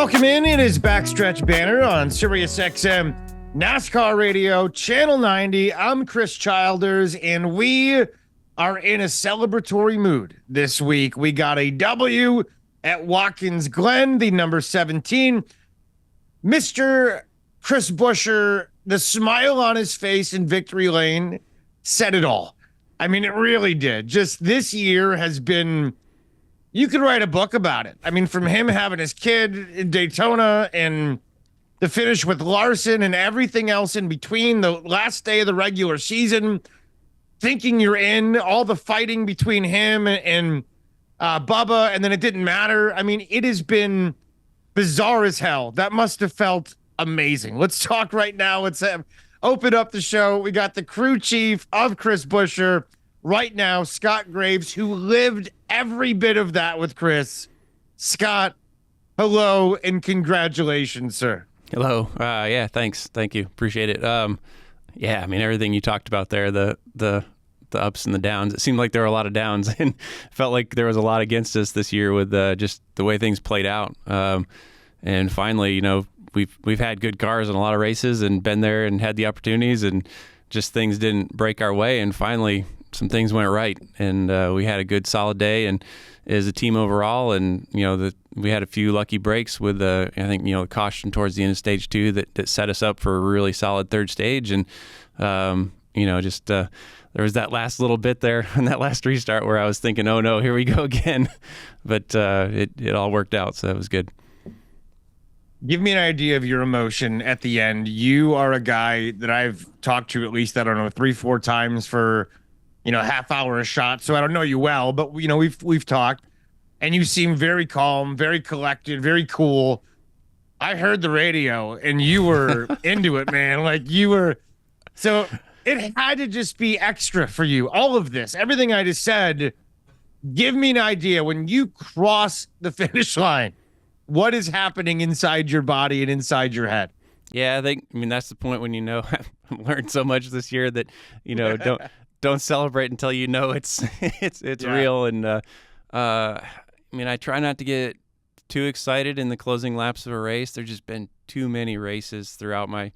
Welcome in. It is Backstretch Banter on Sirius XM NASCAR Radio, Channel 90. I'm Chris Childers, and we are in a celebratory mood this week. We got a W at Watkins Glen, the number 17. Mr. Chris Buescher, the smile on his face in victory lane said it all. I mean, it really did. Just this year has been... You could write a book about it. I mean, from him having his kid in Daytona and the finish with Larson and everything else in between, the last day of the regular season, thinking you're in, all the fighting between him and Bubba, and then it didn't matter. I mean, it has been bizarre as hell. That must have felt amazing. Let's talk right now. Let's open up the show. We got the crew chief of Chris Buescher right now, Scott Graves, who lived every bit of that with Chris. Scott, hello and congratulations, sir. Hello. Yeah, thanks. Thank you. Appreciate it. Yeah, I mean, everything you talked about there, the ups and the downs. It seemed like there were a lot of downs and felt like there was a lot against us this year with just the way things played out. And finally, you know, we've had good cars in a lot of races and been there and had the opportunities, and just things didn't break our way. And finally, some things went right, and we had a good solid day and as a team overall. And you know, we had a few lucky breaks with I think, you know, caution towards the end of stage 2 that set us up for a really solid third stage. And you know, just there was that last little bit there in that last restart where I was thinking, oh no, here we go again. But it all worked out, so that was good. Give me an idea of your emotion at the end. You are a guy that I've talked to at least, I don't know, 3-4 times for, you know, half hour a shot. So I don't know you well, but you know, we've talked, and you seem very calm, very collected, very cool. I heard the radio and you were into it, man. Like you were, so it had to just be extra for you. All of this, everything I just said, give me an idea when you cross the finish line, what is happening inside your body and inside your head? Yeah, I mean, that's the point when, you know, I've learned so much this year that, you know, don't celebrate until you know it's real. And I mean, I try not to get too excited in the closing laps of a race. There's just been too many races throughout my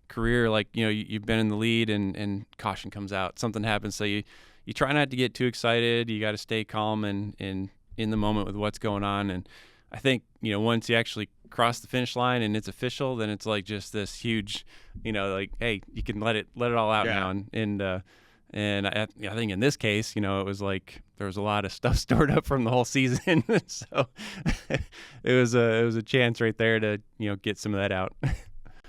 career. Like, you know, you've been in the lead and caution comes out, something happens. So you try not to get too excited. You got to stay calm and in the moment with what's going on. And I think, you know, once you actually cross the finish line and it's official, then it's like just this huge, you know, like, hey, you can let it all out now. And I think in this case, you know, it was like there was a lot of stuff stored up from the whole season, so it was a chance right there to, you know, get some of that out. A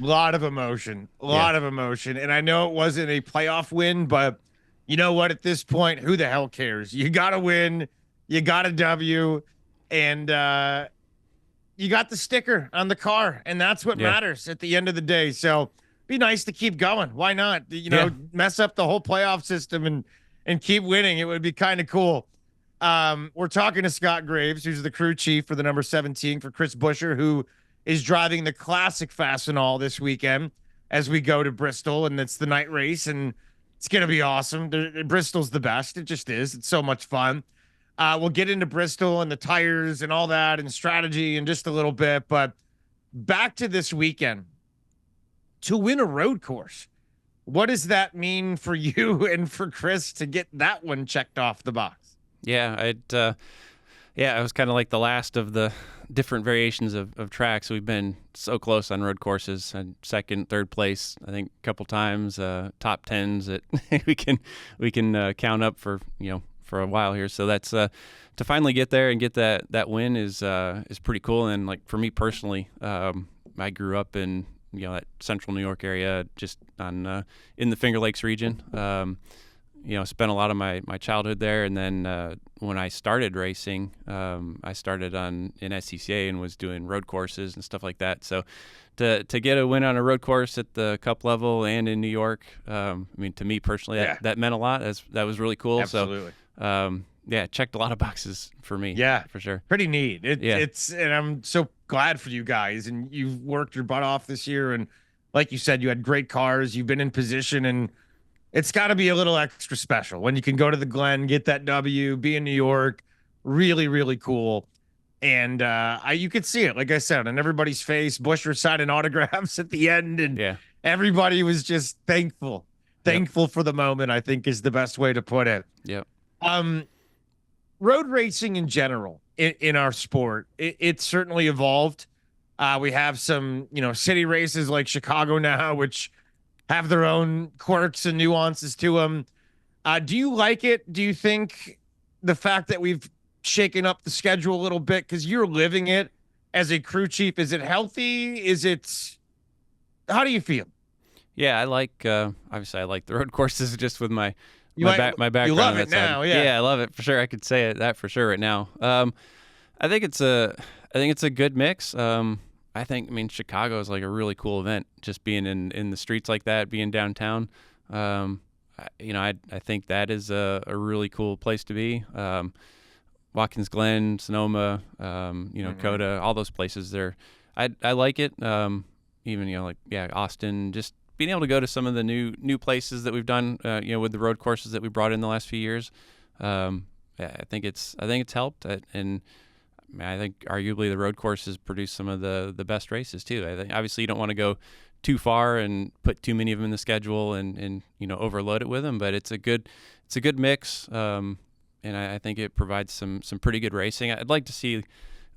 lot of emotion, and I know it wasn't a playoff win, but you know what? At this point, who the hell cares? You got to win, you got a W, and you got the sticker on the car, and that's what matters at the end of the day. So. Be nice to keep going. Why not? You know, mess up the whole playoff system and keep winning. It would be kind of cool. We're talking to Scott Graves, who's the crew chief for the number 17 for Chris Buescher, who is driving the classic Fastenal this weekend as we go to Bristol, and it's the night race, and it's going to be awesome. Bristol's the best. It just is. It's so much fun. We'll get into Bristol and the tires and all that and strategy in just a little bit, but back to this weekend. To win a road course, what does that mean for you and for Chris to get that one checked off the box? Yeah, it was kind of like the last of the different variations of tracks. We've been so close on road courses, and second, third place, I think a couple times, top tens that we can count up for, you know, for a while here. So that's to finally get there and get that win is pretty cool. And like for me personally, I grew up in, you know, that central New York area, just on in the Finger Lakes region. You know, spent a lot of my childhood there, and then when I started racing, I started in SCCA and was doing road courses and stuff like that. So to get a win on a road course at the Cup level and in New York, I mean, to me personally, that meant a lot. That was really cool. Absolutely. So it checked a lot of boxes for me. Yeah, for sure. Pretty neat. It's, and I'm so glad for you guys, and you've worked your butt off this year, and like you said, you had great cars, you've been in position, and it's got to be a little extra special when you can go to the Glen, get that W, be in New York. Really, really cool. And you could see it, like I said, on everybody's face. Buescher signing autographs at the end, and Yeah. everybody was just thankful. Yep. Thankful for the moment, I think, is the best way to put it. Yep. Um, road racing in general in our sport, it's certainly evolved. We have some, city races like Chicago now, which have their own quirks and nuances to them. Do you like it? Do you think the fact that we've shaken up the schedule a little bit because you're living it as a crew chief, is it healthy? How do you feel? Yeah, I like obviously I like the road courses just with my My background you love on it that side. now, yeah. I love it for sure. I could say that for sure right now. I think it's a good mix. I mean Chicago is like a really cool event, just being in the streets like that, being downtown. I think that is a really cool place to be. Watkins, Glen, Sonoma, Coda, all those places there. I like it. Even Austin, just being able to go to some of the new places that we've done, with the road courses that we brought in the last few years. I think it's helped, and I think arguably the road courses produce some of the best races too. I think obviously you don't want to go too far and put too many of them in the schedule and overload it with them, but it's a good mix. And I think it provides some pretty good racing. I'd like to see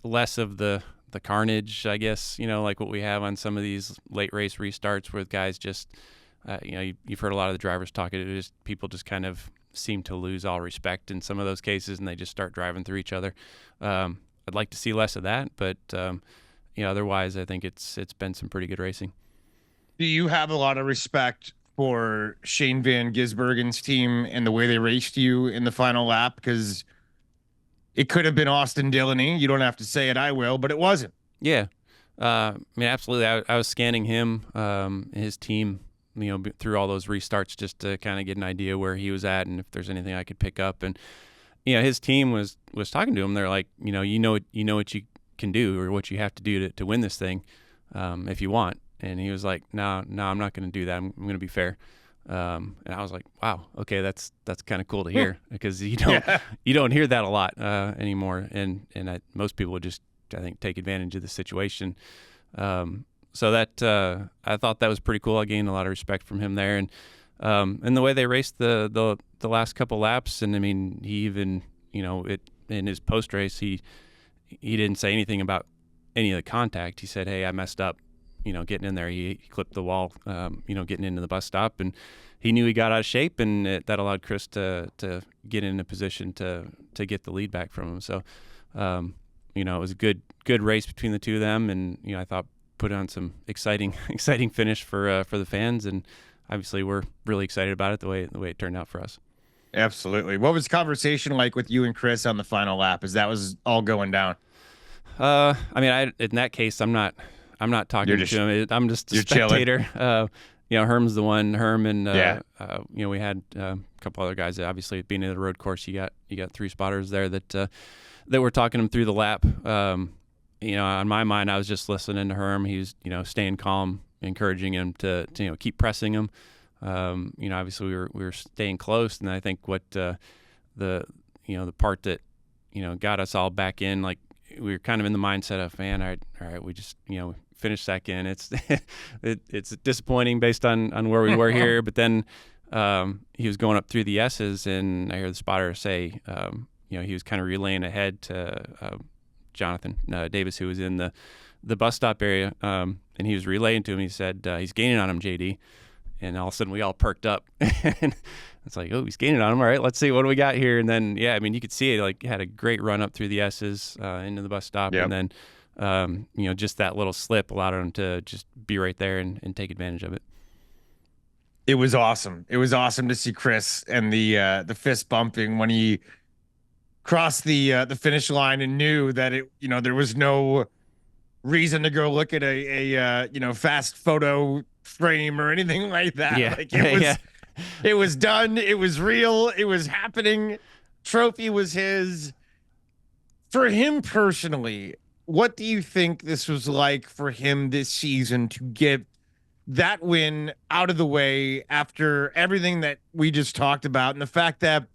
less of the carnage, I guess, like what we have on some of these late race restarts with guys just, you've heard a lot of the drivers talk. People just kind of seem to lose all respect in some of those cases, and they just start driving through each other. I'd like to see less of that, but otherwise, I think it's been some pretty good racing. Do you have a lot of respect for Shane Van Gisbergen's team and the way they raced you in the final lap? Because it could have been Austin Dillany. You don't have to say it, I will, but it wasn't. Yeah. Absolutely. I was scanning him, his team, through all those restarts just to kind of get an idea where he was at and if there's anything I could pick up. And, his team was talking to him. They're like, you know what you can do or what you have to do to win this thing, if you want. And he was like, no, I'm not going to do that. I'm going to be fair. And I was like, wow, okay, that's kind of cool to hear because you don't hear that a lot anymore. And most people would just, I think, take advantage of the situation. So that I thought that was pretty cool. I gained a lot of respect from him there, and the way they raced the last couple laps. And I mean, he even in his post race he didn't say anything about any of the contact. He said, hey, I messed up. Getting in there, he clipped the wall, getting into the bus stop, and he knew he got out of shape, and that allowed Chris to get in a position to get the lead back from him. So, it was a good race between the two of them, and I thought put on some exciting finish for the fans, and obviously we're really excited about it the way it turned out for us. Absolutely. What was the conversation like with you and Chris on the final lap as that was all going down? In that case, I'm not talking to him. I'm just a spectator. Herm's the one. Herm and we had a couple other guys. Obviously, being in the road course, you got three spotters there that were talking him through the lap. On my mind, I was just listening to Herm. He was staying calm, encouraging him to keep pressing him. Obviously we were staying close, and I think what the part that got us all back in, like we were kind of in the mindset of, man, all right, we just finished second. It's disappointing based on where we were here, but then he was going up through the S's, and I heard the spotter say, he was kind of relaying ahead to Jonathan Davis, who was in the bus stop area, and he was relaying to him. He said he's gaining on him, JD, and all of a sudden we all perked up. And it's like, oh, he's gaining on him. All right, let's see what do we got here. And then you could see it. Like, he had a great run up through the S's into the bus stop, and then just that little slip allowed him to just be right there and take advantage of it. It was awesome. It was awesome to see Chris and the fist bumping when he crossed the finish line and knew that there was no reason to go look at a fast photo frame or anything like that. Yeah. Like it was done. It was real. It was happening. Trophy was his. For him personally, what do you think this was like for him this season to get that win out of the way after everything that we just talked about, and the fact that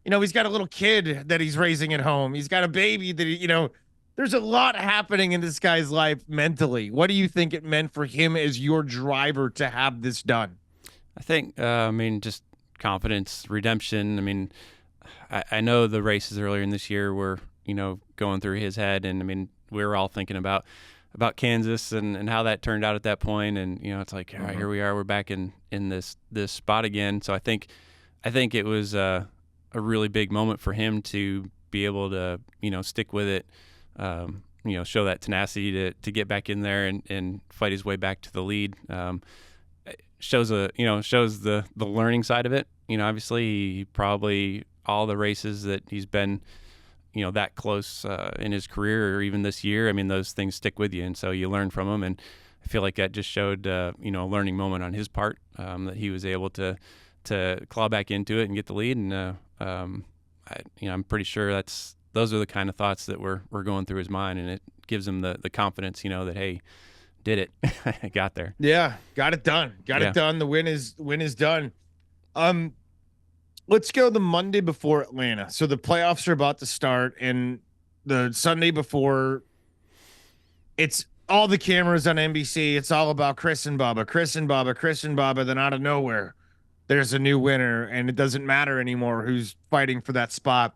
he's got a little kid that he's raising at home. He's got a baby that there's a lot happening in this guy's life mentally. What do you think it meant for him as your driver to have this done? I think, just confidence, redemption. I know the races earlier in this year were, going through his head, and we were all thinking about Kansas and how that turned out at that point, and it's like, all right, here we are, we're back in this spot again. So I think it was a really big moment for him to be able to stick with it, show that tenacity to get back in there and fight his way back to the lead. Shows the learning side of it. Obviously he probably all the races that he's been that close in his career or even this year, those things stick with you, and so you learn from them. And I feel like that just showed a learning moment on his part, that he was able to claw back into it and get the lead. And I'm pretty sure those are the kind of thoughts that were going through his mind, and it gives him the confidence that, hey, did it. I got there. Yeah, got it done. It done. The win is done. Let's go the Monday before Atlanta. So the playoffs are about to start, and the Sunday before, it's all the cameras on NBC. It's all about Chris and Bubba. Then out of nowhere, there's a new winner, and it doesn't matter anymore who's fighting for that spot.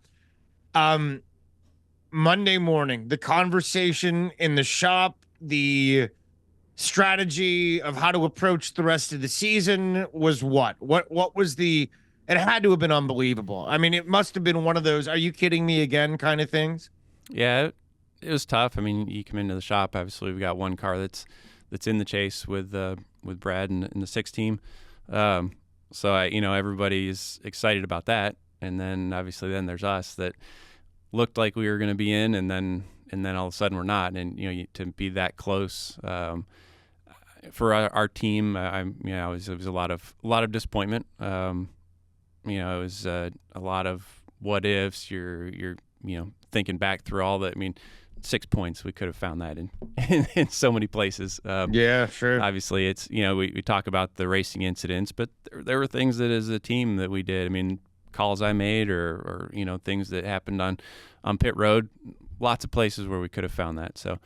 Monday morning, the conversation in the shop, the strategy of how to approach the rest of the season was what was it had to have been unbelievable. It must have been one of those, are you kidding me again kind of things. Yeah, it was tough. You come into the shop, obviously we've got one car that's in the chase with Brad and the 6 team. So everybody's excited about that. And then obviously then there's us that looked like we were going to be in, and then all of a sudden we're not. And to be that close, for our team, it was a lot of disappointment. It was a lot of what ifs. You're thinking back through all that. 6 points, we could have found that in so many places. Yeah, sure. Obviously, it's we talk about the racing incidents, but there were things that as a team that we did. Calls I made or things that happened on pit road. Lots of places where we could have found that. So,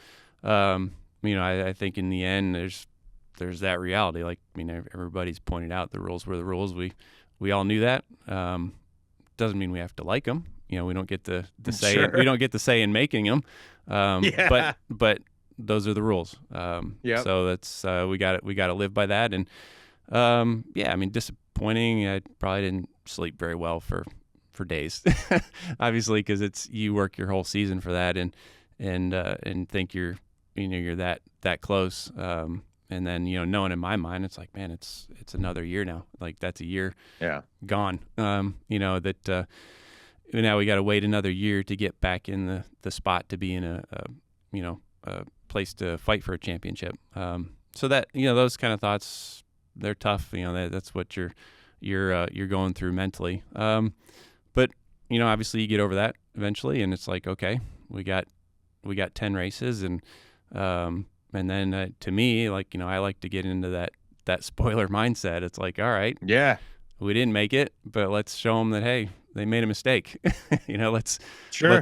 I think in the end, there's that reality. Like, everybody's pointed out the rules were the rules. We all knew that. Doesn't mean we have to like them. We don't get the say. Sure. We don't get the say in making them. Yeah. But those are the rules. Yeah. So that's we got to live by that. And disappointing. I probably didn't sleep very well for days. Obviously, because you work your whole season for that, and think you're that close. And then, knowing in my mind, it's like, man, it's another year now. Like, that's a year gone. That now we got to wait another year to get back in the spot to be in a place to fight for a championship. So that, those kind of thoughts, they're tough. That's what you're going through mentally. But, obviously you get over that eventually, and it's like, okay, we got 10 races, and then to me, like, I like to get into that spoiler mindset. It's like, all right, yeah, we didn't make it, but let's show them that, hey, they made a mistake. Let's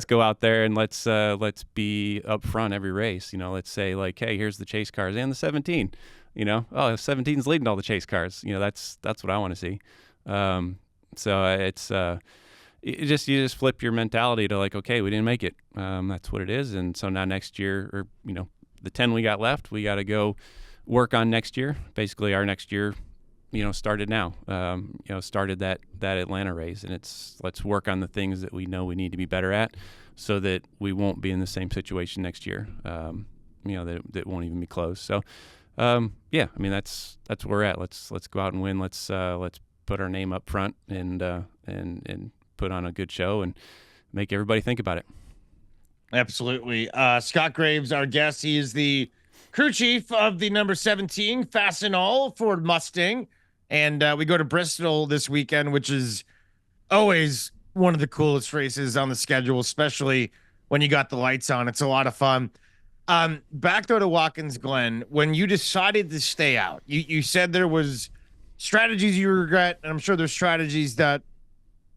go out there and let's be up front every race. Let's say, like, hey, here's the chase cars and the 17. 17's leading all the chase cars. That's what I want to see. So it's you just flip your mentality to, like, okay, we didn't make it. That's what it is. And so now next year, or the 10 we got left, we got to go work on next year. Basically, our next year, started now. Started that Atlanta race, and let's work on the things that we know we need to be better at, so that we won't be in the same situation next year. That won't even be close. So, that's where we're at. Let's go out and win. Let's put our name up front and put on a good show and make everybody think about it. Absolutely. Scott Graves, our guest. He is the crew chief of the number 17 Fastenal Ford Mustang. And we go to Bristol this weekend, which is always one of the coolest races on the schedule, especially when you got the lights on. It's a lot of fun. Back though to Watkins, Glen, when you decided to stay out, you said there was strategies you regret, and I'm sure there's strategies that,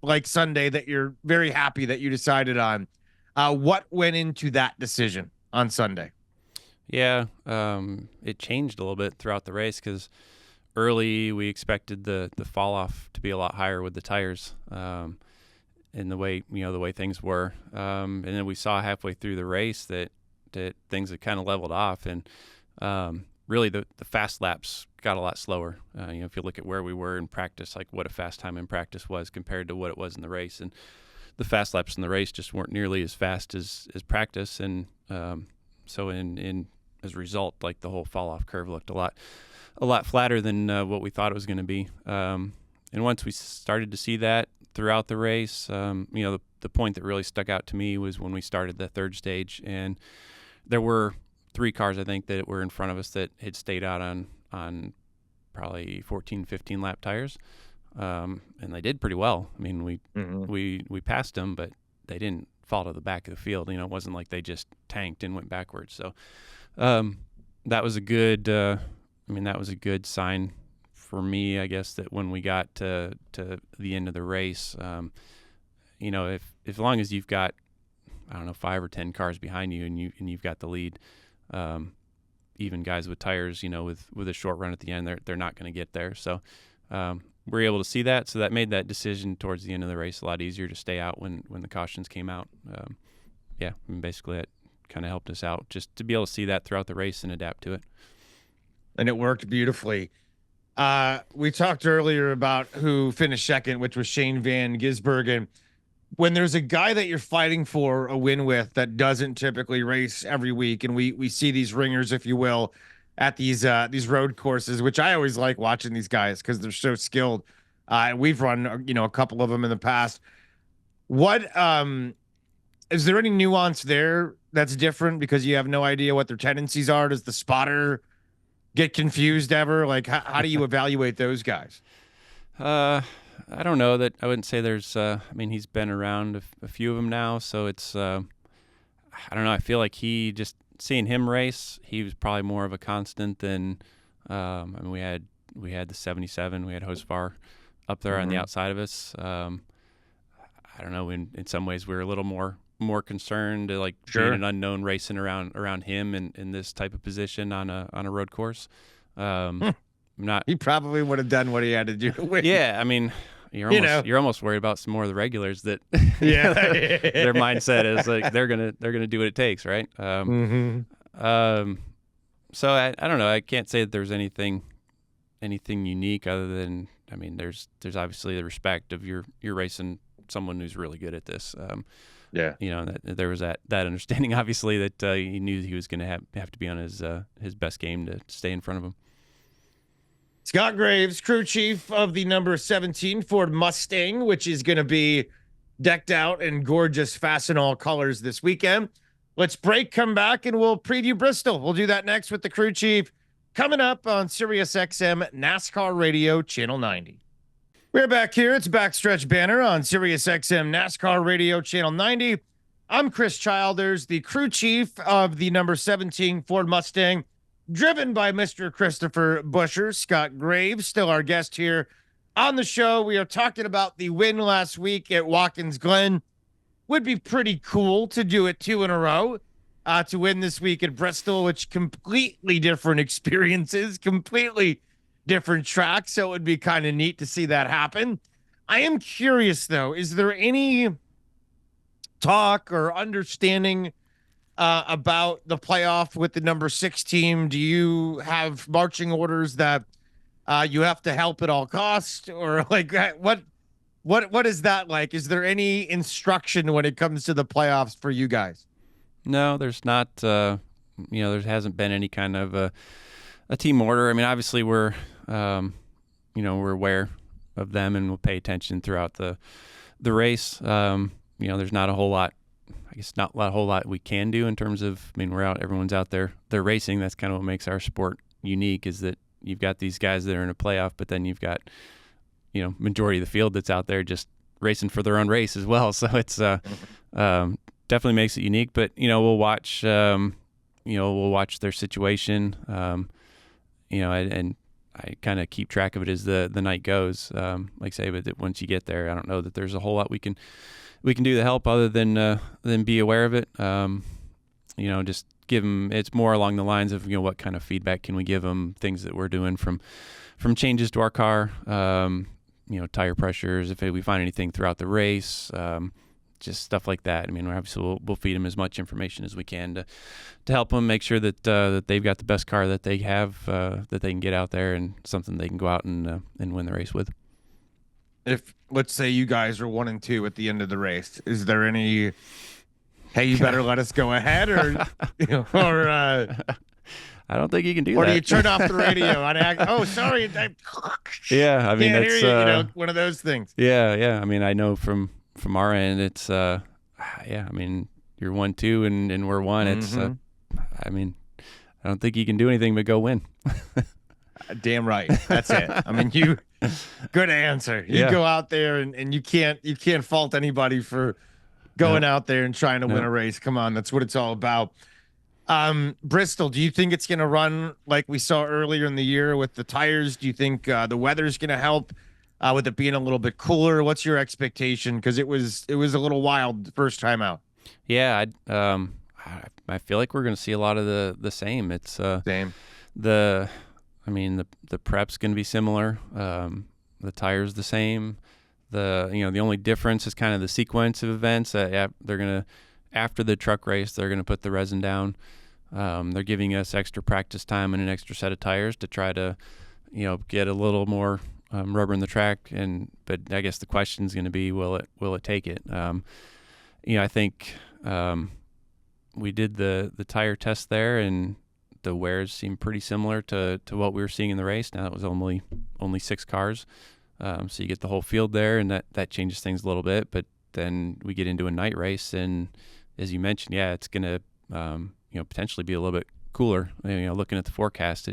like Sunday, that you're very happy that you decided on. What went into that decision on Sunday? Yeah, it changed a little bit throughout the race because early we expected the fall off to be a lot higher with the tires, and the way things were, and then we saw halfway through the race that things had kind of leveled off, and really the fast laps got a lot slower. If you look at where we were in practice, like what a fast time in practice was compared to what it was in the race, and the fast laps in the race just weren't nearly as fast as practice, and so in as a result, like the whole fall off curve looked a lot flatter than what we thought it was going to be. And once we started to see that throughout the race, the point that really stuck out to me was when we started the third stage, and there were 3 cars, I think, that were in front of us that had stayed out on probably 14, 15 lap tires, and they did pretty well. I mean, we passed them, but they didn't fall to the back of the field. It wasn't like they just tanked and went backwards. So that was a good. That was a good sign for me, I guess, that when we got to the end of the race, if as long as you've got, I don't know, 5 or 10 cars behind you and you've got the lead, even guys with tires, with a short run at the end, they're not going to get there. So we're able to see that. So that made that decision towards the end of the race a lot easier to stay out when the cautions came out. Basically that kind of helped us out just to be able to see that throughout the race and adapt to it. And it worked beautifully. We talked earlier about who finished second, which was Shane Van Gisbergen. When there's a guy that you're fighting for a win with that doesn't typically race every week, and we see these ringers, if you will, at these road courses, which I always like watching these guys because they're so skilled. We've run, a couple of them in the past. What is there any nuance there that's different because you have no idea what their tendencies are? Does the spotter get confused ever? Like, how do you evaluate those guys? I don't know that I wouldn't say there's, he's been around a few of them now. So it's, I don't know. I feel like seeing him race, he was probably more of a constant than, we had the 77, we had Hosfar up there on the outside of us. I don't know. In some ways we were a little more concerned, like being an unknown racing around him in this type of position on a road course. He probably would have done what he had to do. Yeah, you're almost worried about some more of the regulars that their mindset is like they're gonna do what it takes, right? So I don't know. I can't say that there's anything unique other than there's obviously the respect of you're racing someone who's really good at this. That there was that understanding, obviously, that he knew he was going to have to be on his best game to stay in front of him. Scott Graves, crew chief of the number 17 Ford Mustang, which is going to be decked out in gorgeous Fastenal colors this weekend. Let's break, come back, and we'll preview Bristol. We'll do that next with the crew chief coming up on SiriusXM NASCAR Radio Channel 90. We're back here. It's Backstretch Banter on SiriusXM NASCAR Radio Channel 90. I'm Chris Childers, the crew chief of the number 17 Ford Mustang, driven by Mr. Christopher Buescher. Scott Graves, still our guest here on the show. We are talking about the win last week at Watkins Glen. Would be pretty cool to do it 2 in a row, to win this week at Bristol, which completely different experiences, completely different tracks. So it would be kind of neat to see that happen. I am curious, though, is there any talk or understanding about the playoff with the number 6 team? Do you have marching orders that you have to help at all costs, or like what is that like? Is there any instruction when it comes to the playoffs for you guys? No, there's not. There hasn't been any kind of a team order. Obviously we're aware of them and we'll pay attention throughout the race. There's not a whole lot. I guess not a whole lot we can do in terms of, everyone's out there, they're racing. That's kind of what makes our sport unique, is that you've got these guys that are in a playoff, but then you've got, majority of the field that's out there just racing for their own race as well. So it's, definitely makes it unique, but, we'll watch their situation, and I kind of keep track of it as the night goes. Like I say, but once you get there, I don't know that there's a whole lot we can we can do to help other than be aware of it. Just give them. It's more along the lines of what kind of feedback can we give them, things that we're doing from changes to our car, tire pressures, if we find anything throughout the race, just stuff like that. I mean, obviously we'll feed them as much information as we can to help them make sure that they've got the best car that they have, that they can get out there and something they can go out and win the race with. If, let's say, you guys are 1 and 2 at the end of the race, is there any, hey, you better let us go ahead, or I don't think you can do or that. do you turn off the radio and act, oh, sorry, yeah, I mean, can't that's hear you, one of those things. Yeah. I mean, I know from our end, it's I mean, you're 1-2 and we're 1. It's I mean, I don't think you can do anything but go win. Damn right. That's it. I mean, good answer. You go out there and you can't fault anybody for going out there and trying to win a race. Come on, that's what it's all about. Bristol, do you think it's going to run like we saw earlier in the year with the tires? Do you think the weather's going to help with it being a little bit cooler? What's your expectation? Because it was a little wild the first time out. Yeah, I feel like we're going to see a lot of the same. It's same. The prep's going to be similar. The tires the same. The only difference is kind of the sequence of events. They're going to, after the truck race, they're going to put the resin down. They're giving us extra practice time and an extra set of tires to try to, get a little more rubber in the track. But I guess the question is going to be, will it take it? I think we did the tire test there, and the wears seem pretty similar to what we were seeing in the race. Now, it was only 6 cars. So you get the whole field there, and that changes things a little bit. But then we get into a night race, and as you mentioned, it's going to potentially be a little bit cooler. Looking at the forecast,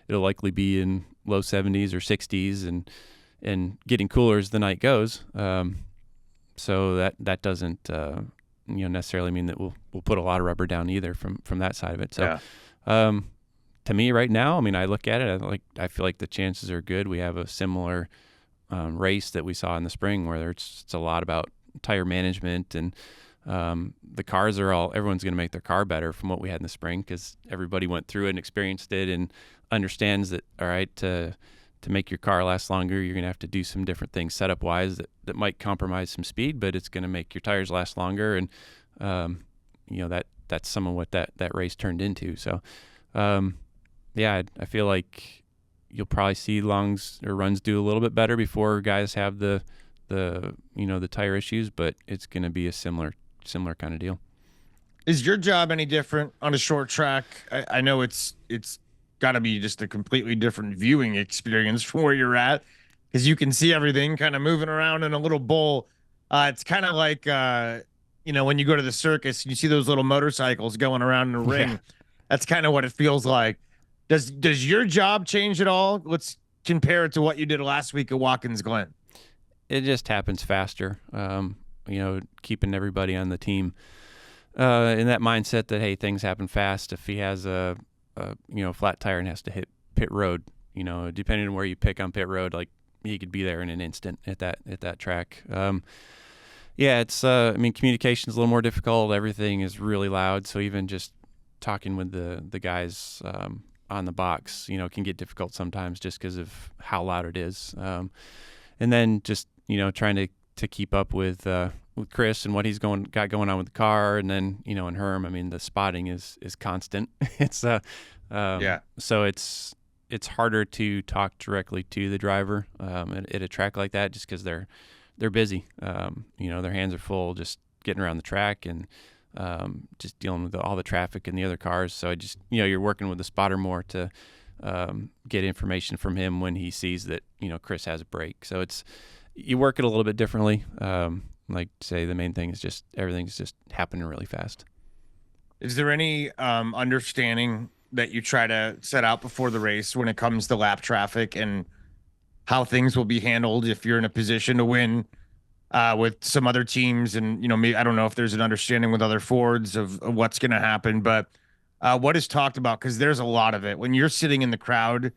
it'll likely be in low 70s or 60s, and getting cooler as the night goes. So that doesn't necessarily mean that we'll put a lot of rubber down either from that side of it. So. To me right now, I mean, I look at it, I feel like the chances are good. We have a similar race that we saw in the spring, where it's a lot about tire management, and the cars everyone's going to make their car better from what we had in the spring, because everybody went through it and experienced it and understands that, all right, to make your car last longer, you're going to have to do some different things setup wise that might compromise some speed, but it's going to make your tires last longer. And, that's some of what that race turned into. So, I feel like you'll probably see longs or runs do a little bit better before guys have the tire issues, but it's going to be a similar kind of deal. Is your job any different on a short track? I know it's got to be just a completely different viewing experience from where you're at, because you can see everything kind of moving around in a little bowl. It's kind of like when you go to the circus, you see those little motorcycles going around in a ring. Yeah. That's kind of what it feels like. Does your job change at all? Let's compare it to what you did last week at Watkins Glen. It just happens faster. Keeping everybody on the team in that mindset that, hey, things happen fast. If he has a flat tire and has to hit pit road, depending on where you pick on pit road, like, he could be there in an instant at that track. It's communication's a little more difficult. Everything is really loud, so even just talking with the guys on the box, can get difficult sometimes just because of how loud it is. And then just trying to keep up with Chris and what he's got going on with the car, and then and Herm. I mean, the spotting is constant. It's so it's harder to talk directly to the driver at a track like that, just because they're busy. Their hands are full just getting around the track and just dealing with all the traffic and the other cars. So I just, you're working with the spotter more to get information from him when he sees that, Chris has a break. So you work it a little bit differently. Like, say, the main thing is just everything's just happening really fast. Is there any understanding that you try to set out before the race when it comes to lap traffic and how things will be handled if you're in a position to win with some other teams? And, maybe, I don't know if there's an understanding with other Fords of what's going to happen, but what is talked about? Because there's a lot of it. When you're sitting in the crowd,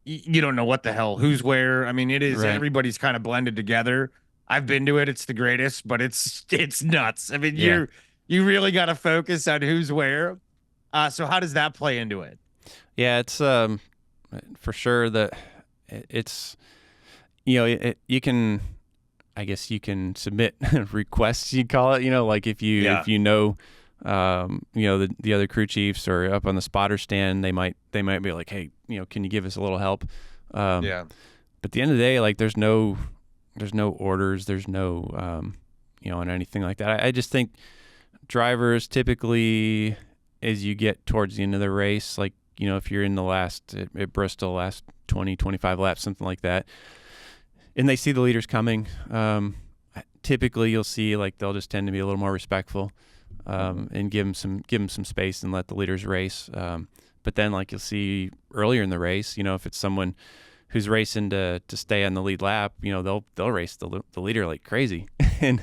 you don't know what the hell, who's where. I mean, it is, right. Everybody's kind of blended together. I've been to it. It's the greatest, but it's nuts. I mean, Yeah. you really got to focus on who's where. So how does that play into it? Yeah, it's for sure that it's you can, I guess you can submit requests, you call it, like if you the other crew chiefs or up on the spotter stand, they might be like, hey, can you give us a little help? Yeah. But at the end of the day, like there's no orders, there's no and anything like that. I just think drivers typically, as you get towards the end of the race, like if you're in the last at Bristol, last 20, 25 laps, something like that, and they see the leaders coming, typically you'll see like they'll just tend to be a little more respectful, and give them some space and let the leaders race. But then like you'll see earlier in the race, if it's someone who's racing to stay on the lead lap, they'll race the leader like crazy and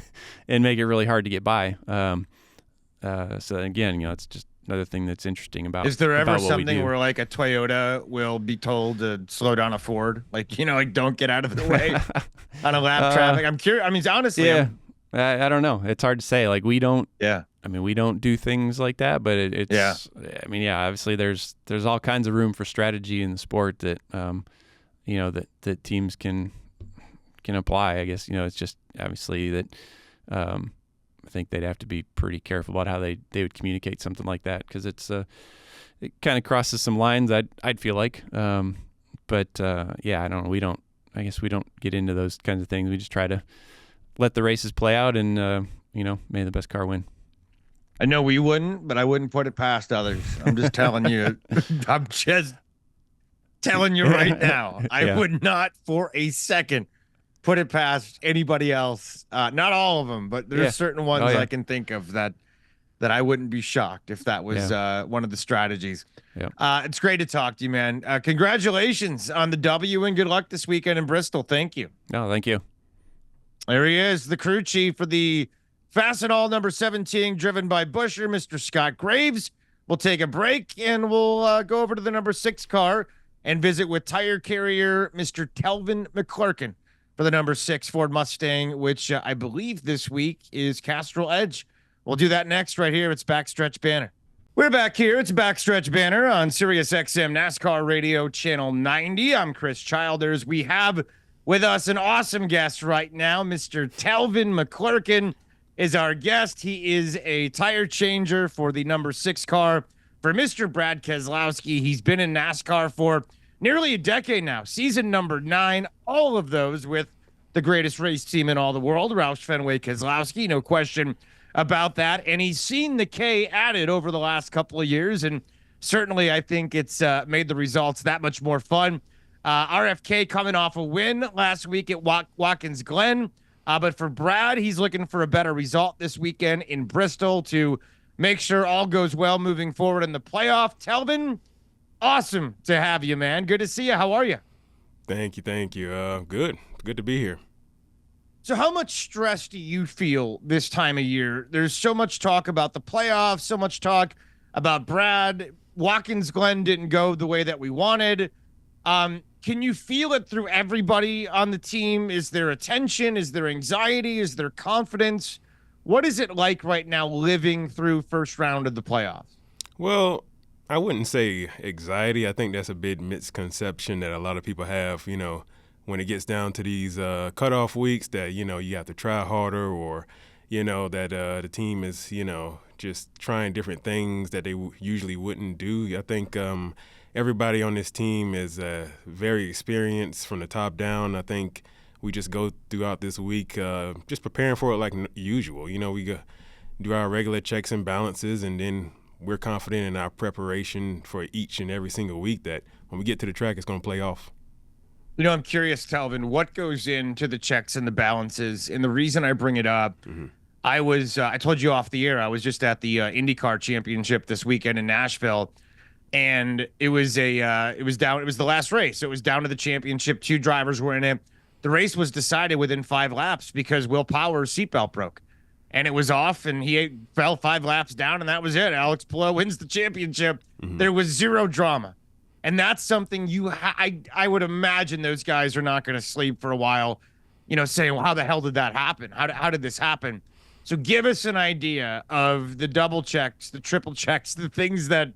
make it really hard to get by. So again, it's just another thing that's interesting about. Is there ever something where like a Toyota will be told to slow down a Ford, like don't get out of the way on a lap traffic? I'm curious. I mean, honestly, yeah, I don't know. It's hard to say. Like we don't. Yeah. I mean, we don't do things like that, but it's. Yeah. I mean, yeah. Obviously, there's all kinds of room for strategy in the sport that that teams can apply. I guess it's just obviously that. I think they'd have to be pretty careful about how they would communicate something like that, because it kind of crosses some lines. I'd feel like, but yeah, I don't know. I guess we don't get into those kinds of things. We just try to let the races play out, and may the best car win. I know we wouldn't, but I wouldn't put it past others. I'm just telling you. I'm just telling you right now. I would not for a second put it past anybody else. Not all of them, but there's certain ones I can think of that I wouldn't be shocked if that was one of the strategies. Yeah. It's great to talk to you, man. Congratulations on the W and good luck this weekend in Bristol. Thank you. No, thank you. There he is, the crew chief for the Fastenal number 17, driven by Buescher, Mr. Scott Graves. We'll take a break and we'll go over to the number 6 car and visit with tire carrier Mr. Telvin McClurkin for the number 6 Ford Mustang, which I believe this week is Castrol Edge. We'll do that next right here. It's Backstretch Banter. We're back here. It's Backstretch Banter on Sirius XM NASCAR Radio Channel 90. I'm Chris Childers. We have with us an awesome guest right now. Mr. Telvin McClurkin is our guest. He is a tire changer for the number 6 car for Mr. Brad Keselowski. He's been in NASCAR for nearly a decade now. Season number 9, all of those with the greatest race team in all the world, Roush Fenway Keselowski, no question about that. And he's seen the K added over the last couple of years, and certainly I think it's made the results that much more fun. RFK coming off a win last week at Watkins Glen. But for Brad, he's looking for a better result this weekend in Bristol to make sure all goes well moving forward in the playoff. Telvin, awesome to have you, man. Good to see you. How are you? Thank you. Good to be here. So how much stress do you feel this time of year? There's so much talk about the playoffs, so much talk about Brad. Watkins Glen didn't go the way that we wanted. Can you feel it through everybody on the team? Is there a tension? Is there anxiety? Is there confidence? What is it like right now living through first round of the playoffs? Well, I wouldn't say anxiety. I think that's a big misconception that a lot of people have, when it gets down to these cutoff weeks, that, you have to try harder, or, that the team is, just trying different things that they usually wouldn't do. I think everybody on this team is very experienced from the top down. I think we just go throughout this week just preparing for it like usual. We do our regular checks and balances, and then we're confident in our preparation for each and every single week that when we get to the track, it's going to play off. I'm curious, Telvin, what goes into the checks and the balances? And the reason I bring it up, I told you off the air, I was just at the IndyCar Championship this weekend in Nashville. And it was the last race. It was down to the championship. 2 drivers were in it. The race was decided within 5 laps because Will Power's seatbelt broke, and it was off, and he fell 5 laps down, and that was it. Alex Palou wins the championship. There was zero drama, and that's something I would imagine those guys are not going to sleep for a while. saying, well, how the hell did that happen? How did this happen? So give us an idea of the double checks, the triple checks, the things that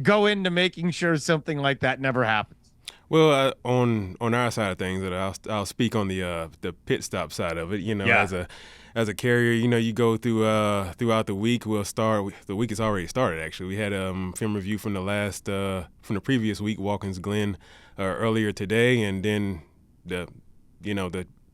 go into making sure something like that never happens. Well, on our side of things, that I'll speak on the pit stop side of it. As a carrier, you go throughout the week. We'll start. The week has already started. Actually, we had film review from the previous week, Watkins Glen, earlier today, and then the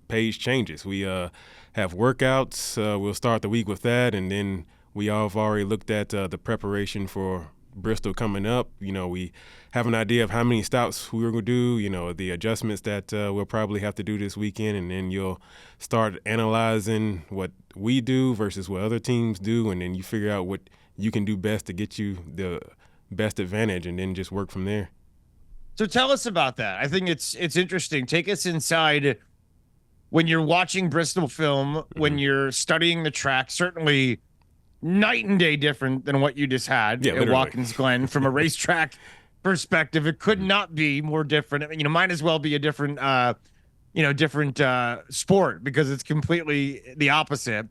page changes. We have workouts. We'll start the week with that, and then we have already looked at the preparation for Bristol coming up. We have an idea of how many stops we were going to do, the adjustments that we'll probably have to do this weekend, and then you'll start analyzing what we do versus what other teams do, and then you figure out what you can do best to get you the best advantage, and then just work from there. So tell us about that. I think it's interesting. Take us inside when you're watching Bristol film, when you're studying the track, certainly night and day different than what you just had at Watkins Glen from a racetrack perspective. It could not be more different. Might as well be a different sport because it's completely the opposite.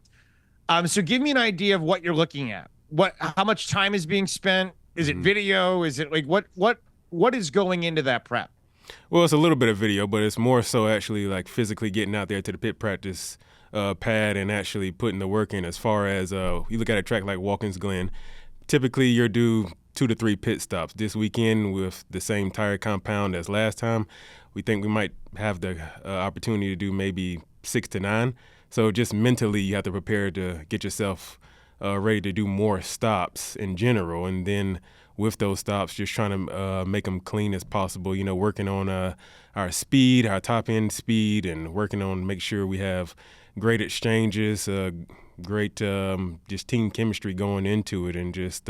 So give me an idea of what you're looking at. How much time is being spent? Is it video? Is it like what is going into that prep? Well, it's a little bit of video, but it's more so actually like physically getting out there to the pit practice pad and actually putting the work in. As far as you look at a track like Watkins Glen, typically you're due 2 to 3 pit stops. This weekend with the same tire compound as last time, we think we might have the opportunity to do maybe 6 to 9. So just mentally you have to prepare to get yourself ready to do more stops in general, and then with those stops, just trying to make them clean as possible, working on our speed, our top end speed, and working on make sure we have great exchanges, great just team chemistry going into it, and just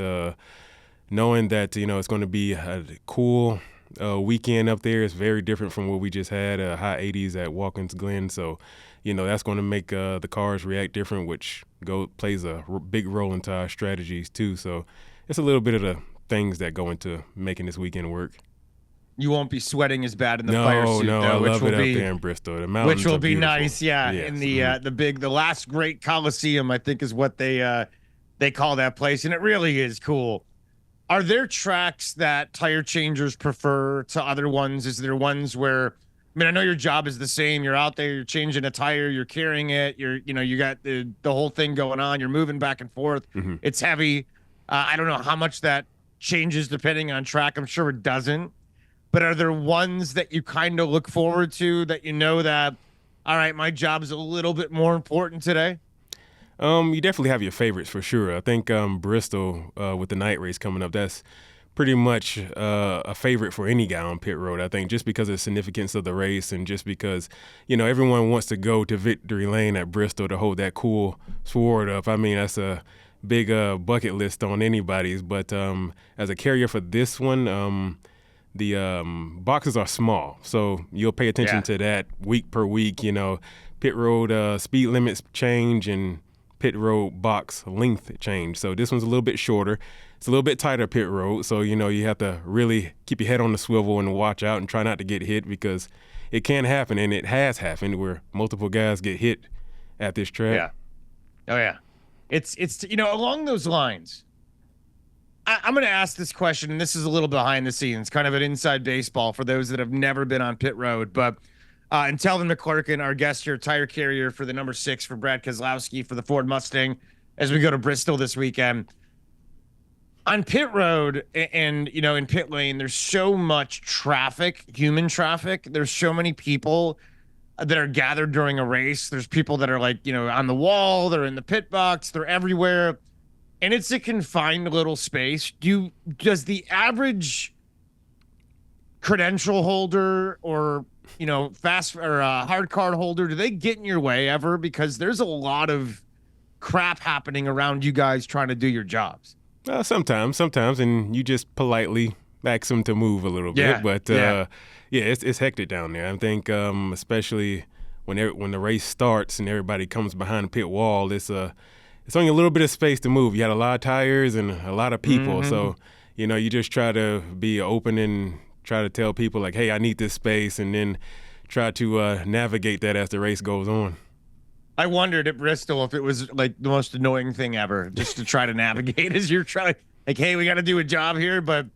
knowing that, it's going to be a cool weekend up there. It's very different from what we just had, high 80s at Watkins Glen. So, that's going to make the cars react different, which plays a big role into our strategies too. So it's a little bit of the things that go into making this weekend work. You won't be sweating as bad in the fire suit, though, I love it up there in Bristol. The mountains which will are be beautiful. nice, yeah. Yes. In the last great Coliseum, I think is what they call that place, and it really is cool. Are there tracks that tire changers prefer to other ones? Is there ones where, I know your job is the same. You're out there, you're changing a tire, you're carrying it, you got the whole thing going on. You're moving back and forth. It's heavy. I don't know how much that changes depending on track. I'm sure it doesn't. But are there ones that you kind of look forward to that that, all right, my job is a little bit more important today? You definitely have your favorites for sure. I think Bristol with the night race coming up, that's pretty much a favorite for any guy on pit road. I think just because of the significance of the race and just because, everyone wants to go to victory lane at Bristol to hold that cool sword up. That's a big bucket list on anybody's. But as a carrier for this one, the boxes are small. So you'll pay attention to that week per week. Pit road speed limits change and pit road box length change. So this one's a little bit shorter. It's a little bit tighter pit road. So, you have to really keep your head on the swivel and watch out and try not to get hit because it can happen. And it has happened where multiple guys get hit at this track. Yeah. Oh, yeah. It's along those lines, I'm going to ask this question, and this is a little behind the scenes, kind of an inside baseball for those that have never been on pit road. But and Telvin McClurkin, our guest here, tire carrier for the number 6 for Brad Keselowski for the Ford Mustang, as we go to Bristol this weekend. On pit road and in pit lane, there's so much traffic, human traffic. There's so many people that are gathered during a race. There's people that are on the wall, they're in the pit box, they're everywhere. And it's a confined little space. Does the average credential holder or fast or hard card holder, do they get in your way ever? Because there's a lot of crap happening around you guys trying to do your jobs. Sometimes, and you just politely ask them to move a little bit. But it's hectic down there. I think especially when the race starts and everybody comes behind the pit wall, it's only a little bit of space to move. You had a lot of tires and a lot of people. So, you just try to be open and try to tell people like, hey, I need this space. And then try to navigate that as the race goes on. I wondered at Bristol if it was like the most annoying thing ever, just to try to navigate as you're trying, like, hey, we got to do a job here, but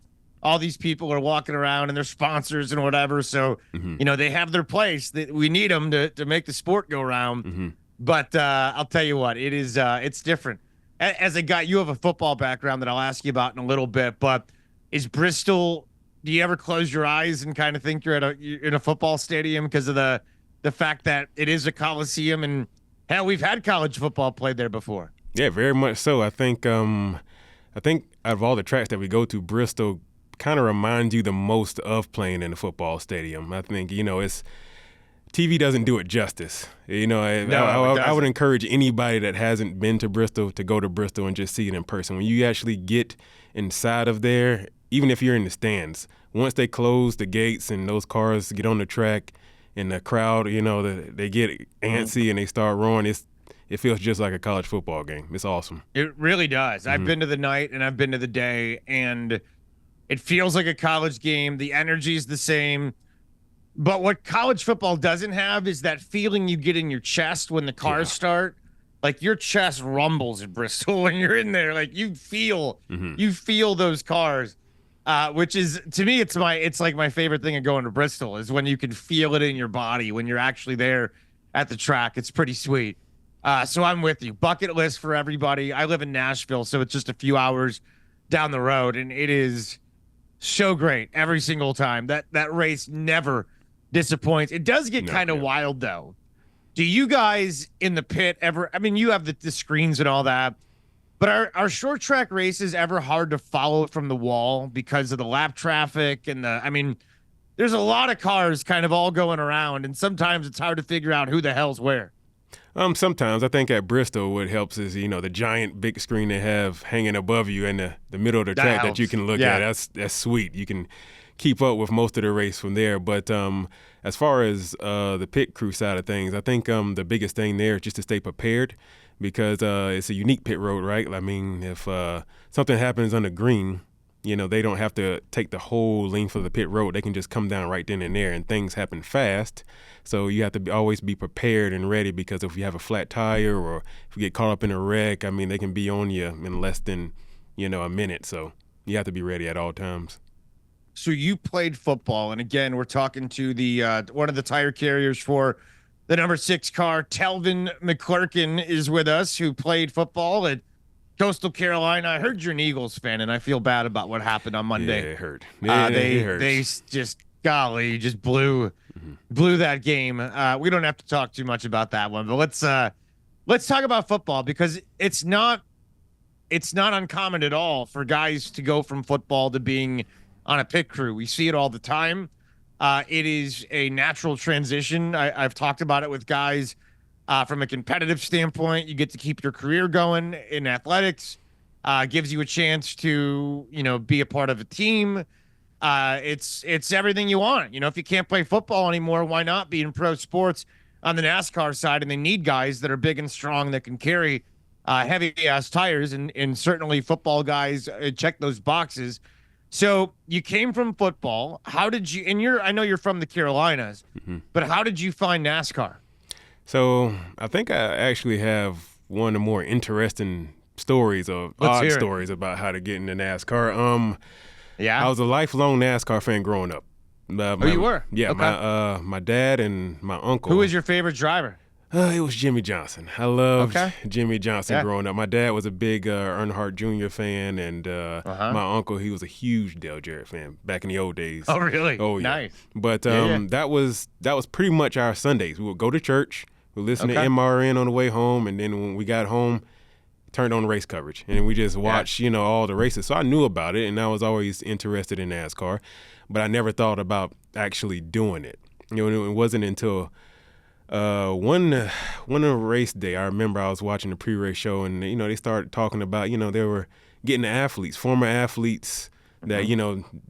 all these people are walking around and they're sponsors and whatever. So, they have their place. That we need them to make the sport go around. But I'll tell you what, it is it's different. As a guy, you have a football background that I'll ask you about in a little bit. But is Bristol? Do you ever close your eyes and kind of think you're in a football stadium because of the fact that it is a coliseum and hell, we've had college football played there before. Yeah, very much so. I think out of all the tracks that we go to, Bristol kind of reminds you the most of playing in a football stadium. I think it's TV doesn't do it justice. I would encourage anybody that hasn't been to Bristol to go to Bristol and just see it in person. When you actually get inside of there, even if you're in the stands, once they close the gates and those cars get on the track and the crowd, they get antsy and they start roaring, it feels just like a college football game. It's awesome. It really does. I've been to the night and I've been to the day, and it feels like a college game. The energy is the same. But what college football doesn't have is that feeling you get in your chest when the cars start. Like your chest rumbles at Bristol when you're in there. Like you feel those cars, which is, to me, it's like my favorite thing of going to Bristol is when you can feel it in your body when you're actually there at the track. It's pretty sweet. So I'm with you. Bucket list for everybody. I live in Nashville, so it's just a few hours down the road, and it is so great every single time. That race never disappoints. It does get kind of wild, though. Do you guys in the pit ever, I mean, you have the screens and all that, but are short track races ever hard to follow from the wall because of the lap traffic and there's a lot of cars kind of all going around, and sometimes it's hard to figure out who the hell's where. Sometimes I think at Bristol what helps is, the giant big screen they have hanging above you in the middle of the track that you can look at. That's sweet. You can keep up with most of the race from there. But as far as the pit crew side of things, I think the biggest thing there is just to stay prepared because it's a unique pit road, right? I mean, if something happens on the green, they don't have to take the whole length of the pit road. They can just come down right then and there, and things happen fast. So you have to always be prepared and ready because if you have a flat tire or if you get caught up in a wreck, they can be on you in less than, a minute. So you have to be ready at all times. So you played football, and again, we're talking to the one of the tire carriers for the number 6 car. Telvin McClurkin is with us, who played football at Coastal Carolina. I heard you're an Eagles fan, and I feel bad about what happened on Monday. Yeah, it hurt. They just blew that game. We don't have to talk too much about that one, but let's talk about football because it's not uncommon at all for guys to go from football to being on a pit crew. We see it all the time. It is a natural transition. I've talked about it with guys from a competitive standpoint. You get to keep your career going in athletics, gives you a chance to, be a part of a team. It's everything you want. If you can't play football anymore, why not be in pro sports on the NASCAR side? And they need guys that are big and strong that can carry heavy ass tires, and certainly football guys check those boxes. So you came from football. How did you, I know you're from the Carolinas, but how did you find NASCAR? So I think I actually have one of the more interesting stories or odd stories about how to get into NASCAR. I was a lifelong NASCAR fan growing up. You were? Yeah, okay. My dad and my uncle. Who was your favorite driver? It was Jimmy Johnson. I loved Jimmy Johnson growing up. My dad was a big Earnhardt Jr. fan, and my uncle, he was a huge Dale Jarrett fan back in the old days. Oh, really? Oh, yeah. Nice. But that was pretty much our Sundays. We would go to church, we'd listen to MRN on the way home, and then when we got home, turned on race coverage, and we just watched, all the races. So I knew about it, and I was always interested in NASCAR, but I never thought about actually doing it. It wasn't until one race day, I remember I was watching the pre-race show, and they started talking about they were getting the athletes, former athletes that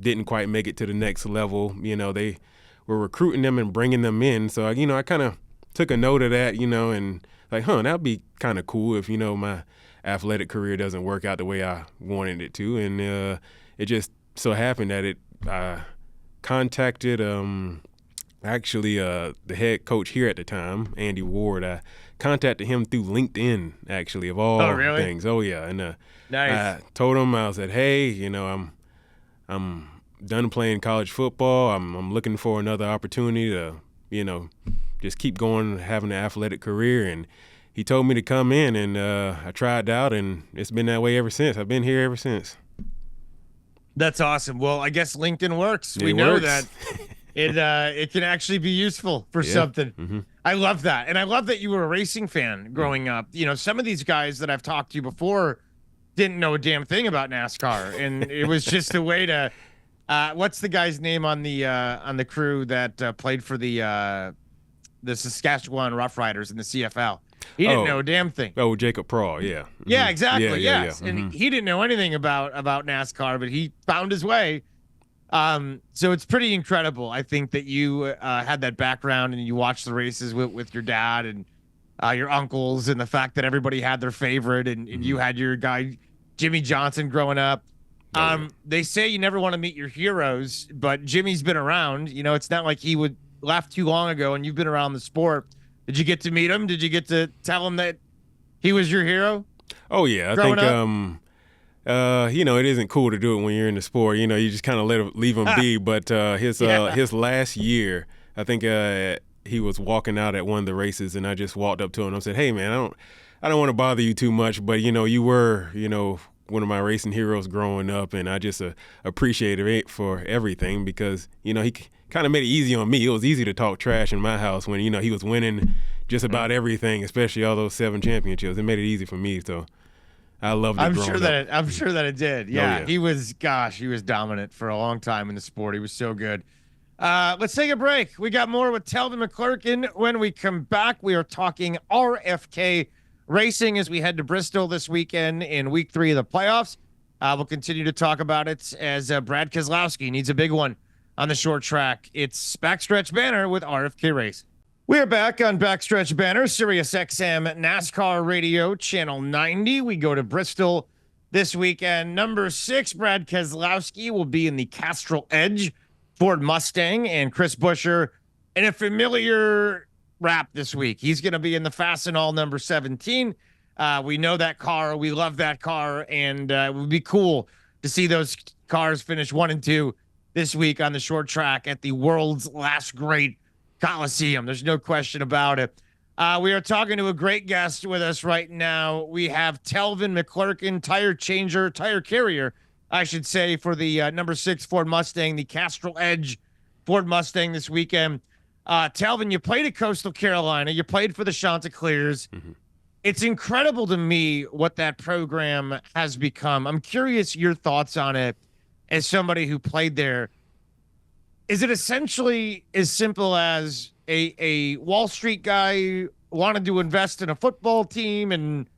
didn't quite make it to the next level. They were recruiting them and bringing them in. So I kind of took a note of that, and like, that'd be kind of cool if my athletic career doesn't work out the way I wanted it to. And it just so happened that I contacted Actually, the head coach here at the time, Andy Ward, I contacted him through LinkedIn, actually, of all things. Oh, yeah. And Nice. I told him, I said, hey, I'm done playing college football. I'm looking for another opportunity to, just keep going, having an athletic career. And he told me to come in, and I tried out, and it's been that way ever since. I've been here ever since. That's awesome. Well, I guess LinkedIn works. We know that it can actually be useful for something. Mm-hmm. I love that. And I love that you were a racing fan growing up. Some of these guys that I've talked to before didn't know a damn thing about NASCAR. And it was just a way to what's the guy's name on the crew that played for the Saskatchewan Roughriders in the CFL? He didn't know a damn thing. Oh, Jacob Prawl, yeah. Mm-hmm. Yeah, exactly. Yeah. Yes. Mm-hmm. And he didn't know anything about NASCAR, but he found his way. So it's pretty incredible. I think that you had that background and you watched the races with your dad and your uncles, and the fact that everybody had their favorite, and you had your guy Jimmy Johnson growing up. They say you never want to meet your heroes, but Jimmy's been around. It's not like he left too long ago, and you've been around the sport. Did you get to meet him? Did you get to tell him that he was your hero? Oh yeah, I think it isn't cool to do it when you're in the sport. You just kind of leave him be. But his last year, I think he was walking out at one of the races, and I just walked up to him and I said, "Hey man, I don't want to bother you too much, but you were one of my racing heroes growing up, and I just appreciated it for everything because he kind of made it easy on me. It was easy to talk trash in my house when he was winning just about everything, especially all those 7 championships. It made it easy for me, so I loved it. I'm sure that it did. Yeah, He was dominant for a long time in the sport. He was so good. Let's take a break. We got more with Telvin McClurkin. When we come back, we are talking RFK Racing as we head to Bristol this weekend in week 3 of the playoffs. We'll continue to talk about it as Brad Keselowski needs a big one on the short track. It's Backstretch Banter with RFK Racing. We're back on Backstretch Banter, Sirius XM NASCAR Radio, Channel 90. We go to Bristol this weekend. Number 6, Brad Keselowski will be in the Castrol Edge Ford Mustang, and Chris Buescher in a familiar wrap this week. He's going to be in the Fastenal number 17. We know that car. We love that car, and it would be cool to see those cars finish 1 and 2 this week on the short track at the world's last great Coliseum. There's no question about it. We are talking to a great guest with us right now. We have Telvin McClurkin, tire carrier, I should say, for the number 6 Ford Mustang, the Castrol Edge Ford Mustang this weekend. Telvin, you played at Coastal Carolina. You played for the Chanticleers. Mm-hmm. It's incredible to me what that program has become. I'm curious your thoughts on it as somebody who played there. Is it essentially as simple as a Wall Street guy wanted to invest in a football team and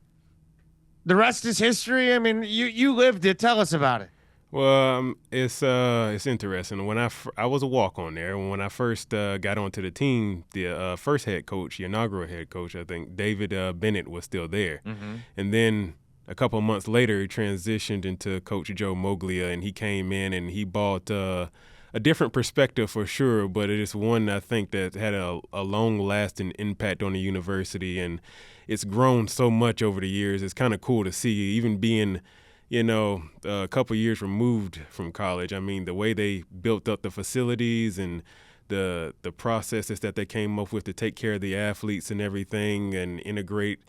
the rest is history? I mean, you lived it. Tell us about it. Well, it's interesting. When I was a walk-on there, when I first got onto the team, the first head coach, the inaugural head coach, I think David Bennett was still there. Mm-hmm. And then a couple of months later, he transitioned into Coach Joe Moglia, and he came in and he brought a different perspective for sure, but it is one I think that had a long-lasting impact on the university, and it's grown so much over the years. It's kind of cool to see, even being a couple years removed from college. I mean, the way they built up the facilities and the processes that they came up with to take care of the athletes and everything and integrate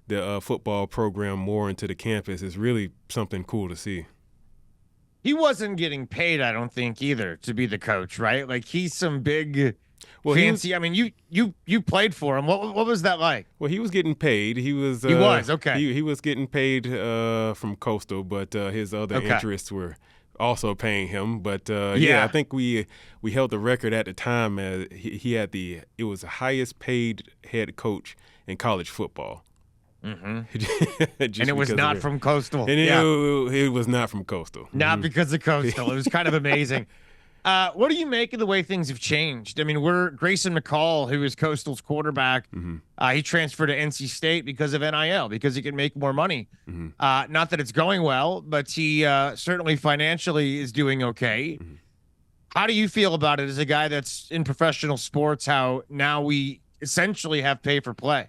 the football program more into the campus is really something cool to see. He wasn't getting paid, I don't think, either, to be the coach, right? Like, he's some big fancy. I mean, you played for him. What was that like? Well, he was getting paid. He was okay. He was getting paid from Coastal, but his other interests were also paying him. But I think we held the record at the time. He had it was the highest paid head coach in college football. Mm-hmm. And it was not from Coastal. And it was not from Coastal. Not because of Coastal. It was kind of amazing. What do you make of the way things have changed? I mean, Grayson McCall, who is Coastal's quarterback, he transferred to NC State because of NIL, because he can make more money. Not that it's going well, but he certainly financially is doing okay. How do you feel about it as a guy that's in professional sports, how now we essentially have pay for play?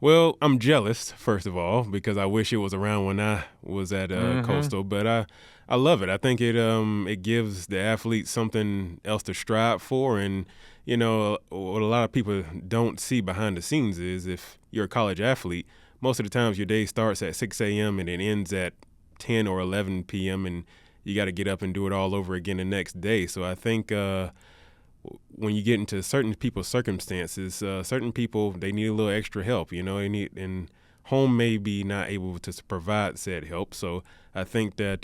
Well, I'm jealous, first of all, because I wish it was around when I was at Coastal, but I love it. I think it gives the athletes something else to strive for, and you know what a lot of people don't see behind the scenes is if you're a college athlete, most of the times your day starts at 6 a.m. and it ends at 10 or 11 p.m. and you got to get up and do it all over again the next day. So I think when you get into certain people's circumstances, certain people, they need a little extra help, you know, and home may be not able to provide said help. So I think that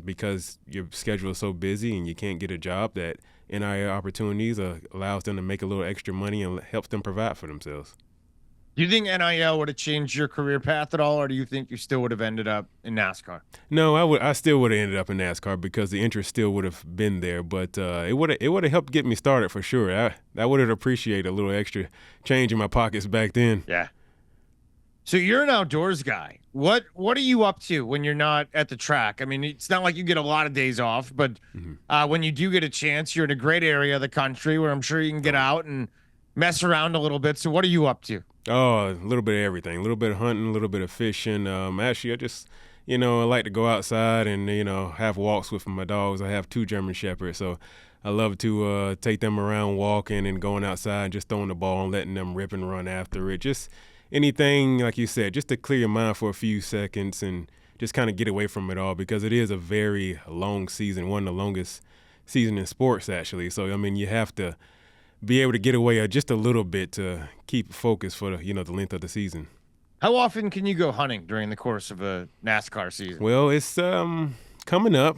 because your schedule is so busy and you can't get a job, that NIL opportunities allows them to make a little extra money and helps them provide for themselves. Do you think NIL would have changed your career path at all, or do you think you still would have ended up in NASCAR? No, I still would have ended up in NASCAR because the interest still would have been there. But it would have helped get me started for sure. I would have appreciated a little extra change in my pockets back then. Yeah. So you're an outdoors guy. What are you up to when you're not at the track? I mean, it's not like you get a lot of days off, but when you do get a chance, you're in a great area of the country where I'm sure you can get out and mess around a little bit. So what are you up to? Oh, a little bit of everything. A little bit of hunting, a little bit of fishing. Actually, I just, I like to go outside and, have walks with my dogs. I have 2 German Shepherds, so I love to take them around walking and going outside and just throwing the ball and letting them rip and run after it. Just anything, like you said, just to clear your mind for a few seconds and just kind of get away from it all because it is a very long season, one of the longest season in sports, actually. So, you have to be able to get away just a little bit to keep focus for the length of the season. How often can you go hunting during the course of a NASCAR season? Well, it's coming up,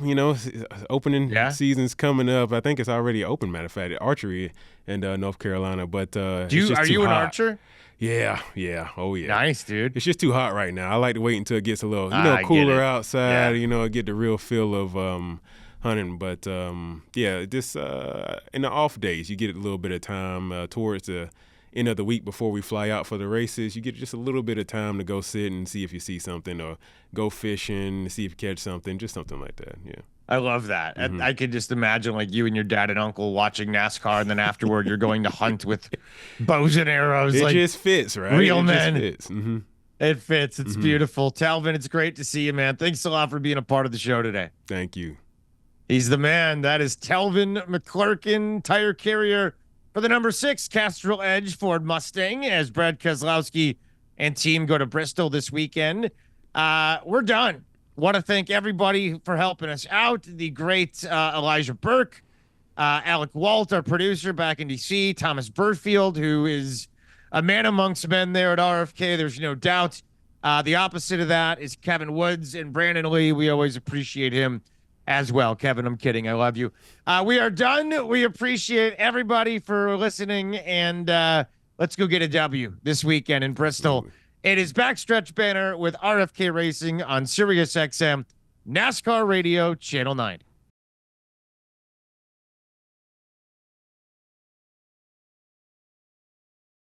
opening season's coming up. I think it's already open, matter of fact, archery in North Carolina. But are you an archer? Yeah. Oh, yeah. Nice, dude. It's just too hot right now. I like to wait until it gets a little, cooler outside, get the real feel of hunting. But this in the off days, you get a little bit of time towards the end of the week before we fly out for the races. You get just a little bit of time to go sit and see if you see something, or go fishing, see if you catch something, just something like that. Yeah. I love that. I could just imagine like you and your dad and uncle watching NASCAR, and then afterward you're going to hunt with bows and arrows. It just fits, right? Real men. Just fits. It fits. It's beautiful. Telvin, it's great to see you, man. Thanks a lot for being a part of the show today. Thank you. He's the man. That is Telvin McClurkin, tire carrier for the number 6 Castrol Edge Ford Mustang, as Brad Keselowski and team go to Bristol this weekend. We're done. Want to thank everybody for helping us out. The great Elijah Burke, Alec Walt, our producer back in D.C., Thomas Burfield, who is a man amongst men there at RFK. There's no doubt. The opposite of that is Kevin Woods and Brandon Lee. We always appreciate him as well. Kevin, I'm kidding. I love you. We are done. We appreciate everybody for listening, and let's go get a W this weekend in Bristol. Absolutely. It is Backstretch Banter with RFK Racing on Sirius XM, NASCAR Radio, Channel 90.